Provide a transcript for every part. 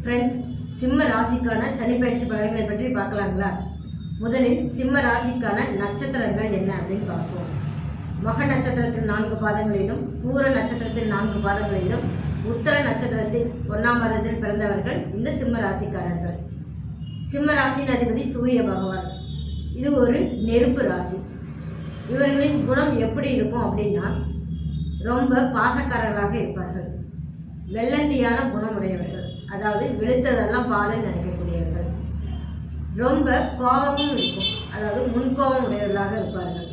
Friends, சிம்ம ராசிக்கான சனி பயிற்சி பலன்களை பற்றி பார்க்கலாங்களா? முதலில் சிம்ம ராசிக்கான நட்சத்திரங்கள் என்ன அப்படின்னு பார்ப்போம். மக நட்சத்திரத்தில் 4 பாதங்களிலும், பூர நட்சத்திரத்தில் 4 பாதங்களிலும், உத்தர நட்சத்திரத்தில் 1ஆம் பாதத்தில் பிறந்தவர்கள் இந்த சிம்ம ராசிக்காரர்கள். சிம்ம ராசியின் அதிபதி சூரிய பகவான். இது ஒரு நெருப்பு ராசி. இவர்களின் குணம் எப்படி இருக்கும் அப்படின்னா, ரொம்ப பாசக்காரர்களாக இருப்பார்கள். வெள்ளந்தியான குணமுடையவர்கள், அதாவது வெளுத்ததெல்லாம் பாலுன்னு நினைக்கக்கூடியவர்கள். ரொம்ப கோபமும் இருக்கும், அதாவது முன்கோபம் உடையவர்களாக இருப்பார்கள்.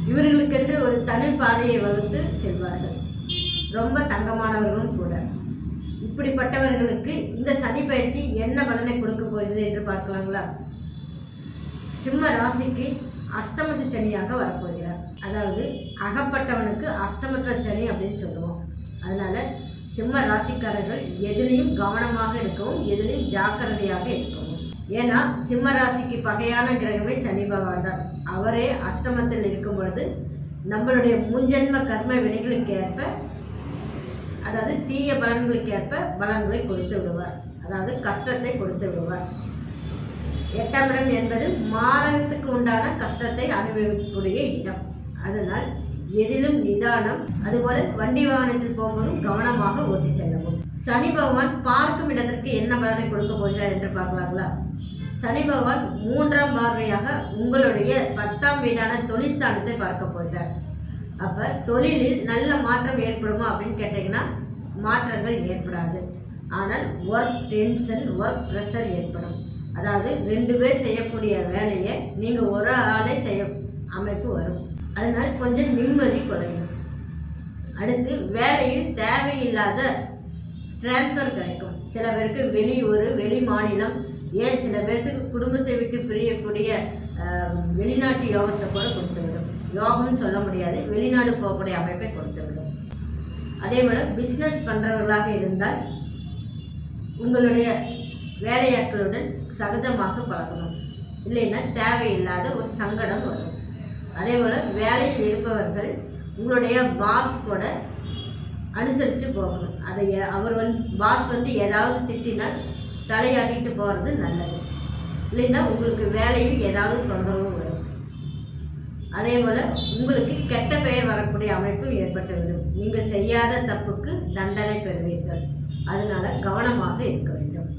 இவர்களுக்கென்று ஒரு தனி பாதையை வகுத்து செல்வார்கள். ரொம்ப தங்கமானவர்களும் கூட. இப்படிப்பட்டவர்களுக்கு இந்த சனி பயிற்சி என்ன பலனை கொடுக்க போகிறது என்று பார்க்கலாங்களா? சிம்ம ராசிக்கு அஷ்டமத்து சனியாக வரப்போகிறார். அதாவது அகப்பட்டவனுக்கு அஷ்டமத்துல சனி அப்படின்னு சொல்லுவோம். அதனால சிம்ம ராசிக்காரர்கள் எதிலையும் கவனமாக இருக்கவும், எதிலையும் ஜாக்கிரதையாக இருக்கவும். ஏன்னா சிம்ம ராசிக்கு பகையான கிரகமே சனி பகவான் தான். அவரே அஷ்டமத்தில் இருக்கும் பொழுது நம்மளுடைய முன்ஜென்ம கர்ம வினைகளுக்கு ஏற்ப, அதாவது தீய பலன்களுக்கு ஏற்ப பலன்களை கொடுத்து விடுவார். அதாவது கஷ்டத்தை கொடுத்து விடுவார். 8ஆம் இடம் என்பது மாரகத்துக்கு உண்டான கஷ்டத்தை அனுபவிக்கக்கூடிய இடம். அதனால் எதிலும் நிதானம், அதுபோல வண்டி வாகனத்தில் போகும்போதும் கவனமாக ஓட்டி செல்லவும். சனி பகவான் பார்க்கும் இடத்திற்கு என்ன பலனை கொடுக்க போகிறார் என்று பார்க்கலாங்களா? சனி பகவான் 3ஆம் பார்வையாக உங்களுடைய 10ஆம் வீடான தொழில் ஸ்தானத்தை பார்க்க போகிறார். அப்போ தொழிலில் நல்ல மாற்றம் ஏற்படுமா அப்படின்னு கேட்டிங்கன்னா, மாற்றங்கள் ஏற்படாது. ஆனால் ஒர்க் டென்ஷன், ஒர்க் ப்ரெஷர் ஏற்படும். அதாவது 2 பேர் செய்யக்கூடிய வேலையை நீங்கள் ஒரு ஆளே செய்ய அமைப்பு வரும். அதனால் கொஞ்சம் நிம்மதி குறையும். அடுத்து வேலையில் தேவையில்லாத டிரான்ஸ்ஃபர் கிடைக்கும். சில பேருக்கு வெளியூர், வெளி மாநிலம், ஏன் சில பேர்த்துக்கு குடும்பத்தை விட்டு பிரியக்கூடிய வெளிநாட்டு யோகத்தை கூட கொடுத்துவிடும். யோகம்னு சொல்ல முடியாது, வெளிநாடு போகக்கூடிய அமைப்பை கொடுத்துவிடும். அதே போல் பிஸ்னஸ் பண்ணுறவர்களாக இருந்தால் உங்களுடைய வேலையாட்களுடன் சகஜமாக பழகணும். இல்லைன்னா தேவையில்லாத ஒரு சங்கடம் வரும். அதே போல் வேலையில் இருப்பவர்கள் உங்களுடைய பாஸ் கூட அனுசரித்து போகணும். அதை பாஸ் ஏதாவது திட்டினால் தலையாட்டிட்டு போகிறது நல்லது. இல்லைன்னா உங்களுக்கு வேலையில் ஏதாவது தொந்தரவு வரும். அதே போல் உங்களுக்கு கெட்ட பெயர் வரக்கூடிய அமைப்பும் ஏற்பட்டுவிடும். நீங்கள் செய்யாத தப்புக்கு தண்டனை பெறுவீர்கள். அதனால கவனமாக இருக்க வேண்டும்.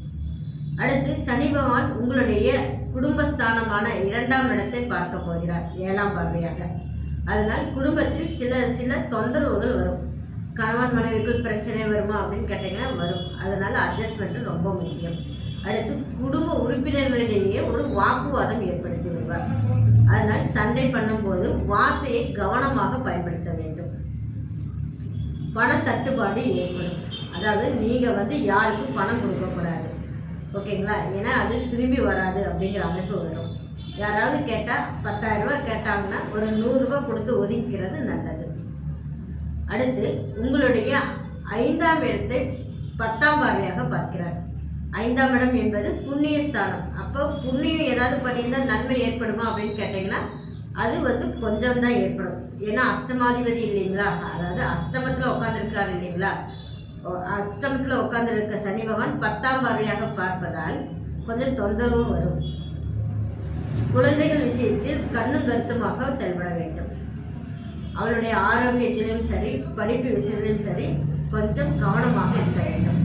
அடுத்து சனி பகவான் உங்களுடைய குடும்பஸ்தானமான 2ஆம் இடத்தை பார்க்க போகிறார் 7ஆம் பார்வையாக. அதனால் குடும்பத்தில் சில தொந்தரவுகள் வரும். கணவன் மனைவிக்குள் பிரச்சனை வருமா அப்படின்னு கேட்டிங்கன்னா வரும். அதனால் அட்ஜஸ்ட்மெண்ட்டு ரொம்ப முக்கியம். அடுத்து குடும்ப உறுப்பினர்களிடையே ஒரு வாக்குவாதம் ஏற்படுத்தி விடுவார். அதனால் சண்டை பண்ணும்போது வார்த்தையை கவனமாக பயன்படுத்த வேண்டும். பணத்தட்டுப்பாடு ஏற்படும். அதாவது நீங்கள் யாருக்கும் பணம் கொடுக்கக்கூடாது, ஓகேங்களா? ஏன்னா அது திரும்பி வராது அப்படிங்கிற அமைப்பு வரும். யாராவது கேட்டால் 10,000 ரூபா கேட்டாங்கன்னா ஒரு 100 ரூபா கொடுத்து ஒதுக்கிறது நல்லது. அடுத்து உங்களுடைய 5ஆம் இடத்தை 10ஆம் பார்வையாக பார்க்கிறார். 5ஆம் இடம் என்பது புண்ணிய ஸ்தானம். அப்போ புண்ணியம் ஏதாவது பண்ணியிருந்தால் நன்மை ஏற்படுமா அப்படின்னு கேட்டிங்கன்னா, அது கொஞ்சம் தான் ஏற்படும். ஏன்னா அஷ்டமாதிபதி இல்லைங்களா? அதாவது அஷ்டமத்தில் உட்காந்துருக்காரு இல்லைங்களா? அஷ்டமத்தில் உட்கார்ந்திருக்க சனி பகவான் 10ஆம் பார்வையாக பார்ப்பதால் கொஞ்சம் தொந்தரவும் வரும். குழந்தைகள் விஷயத்தில் கண்ணும் கருத்துமாக செயல்பட வேண்டும். அவளுடைய ஆரோக்கியத்திலும் சரி, படிப்பு விஷயத்திலும் சரி கொஞ்சம் கவனமாக இருக்க வேண்டும்.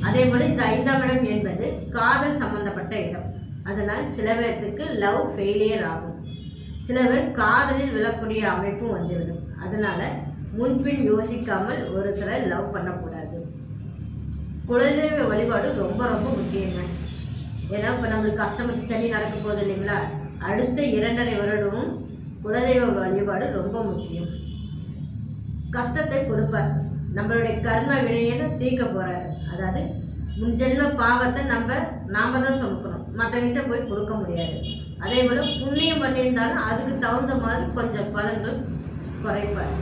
அதே போல் இந்த 5ஆம் இடம் என்பது காதல் சம்பந்தப்பட்ட இடம். அதனால் சில பேருக்கு லவ் ஃபெயிலியர் ஆகும். சில பேர் காதலில் விழக்கூடிய அமைப்பும் வந்துவிடும். அதனால் முன்பின் யோசிக்காமல் ஒருத்தரை லவ் பண்ணக்கூடாது. குலதெய்வ வழிபாடு ரொம்ப ரொம்ப முக்கியங்க. ஏன்னா இப்போ நம்மளுக்கு அஷ்டமத்து சனி நடக்க போகுது இல்லைங்களா? அடுத்த 2.5 வருடமும் குலதெய்வ வழிபாடு ரொம்ப முக்கியம். கஷ்டத்தை கொடுப்பார். நம்மளுடைய கர்ம வினையை தீர்க்க போகிறாரு. அதாவது முன்ஜென்ம பாவத்தை நாம தான் சுமக்கணும், மற்றவங்கிட்ட போய் கொடுக்க முடியாது. அதே போல் புண்ணியம் பண்ணியிருந்தாலும் அதுக்கு தகுந்த மாதிரி கொஞ்சம் பலன்கள் குறைப்பார்.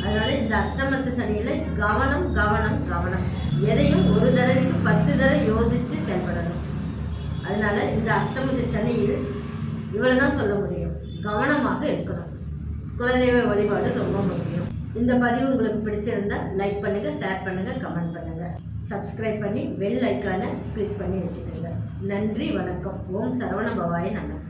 அதனால இந்த அஷ்டமத்து சனியில் கவனம் கவனம் கவனம். எதையும் ஒரு தடவைக்கு 10 தடவை யோசித்து செயல்படணும். அதனால இந்த அஷ்டமத்து சனியில் இவ்வளோ தான் சொல்ல முடியும். கவனமாக இருக்கணும். குலதெய்வ வழிபாடு ரொம்ப முக்கியம். இந்த பதிவு உங்களுக்கு பிடிச்சிருந்தா லைக் பண்ணுங்கள், ஷேர் பண்ணுங்கள், கமெண்ட் பண்ணுங்கள். சப்ஸ்கிரைப் பண்ணி பெல் ஐக்கானை கிளிக் பண்ணி வச்சுக்கோங்க. நன்றி, வணக்கம். ஓம் சரவண பவாய நமः.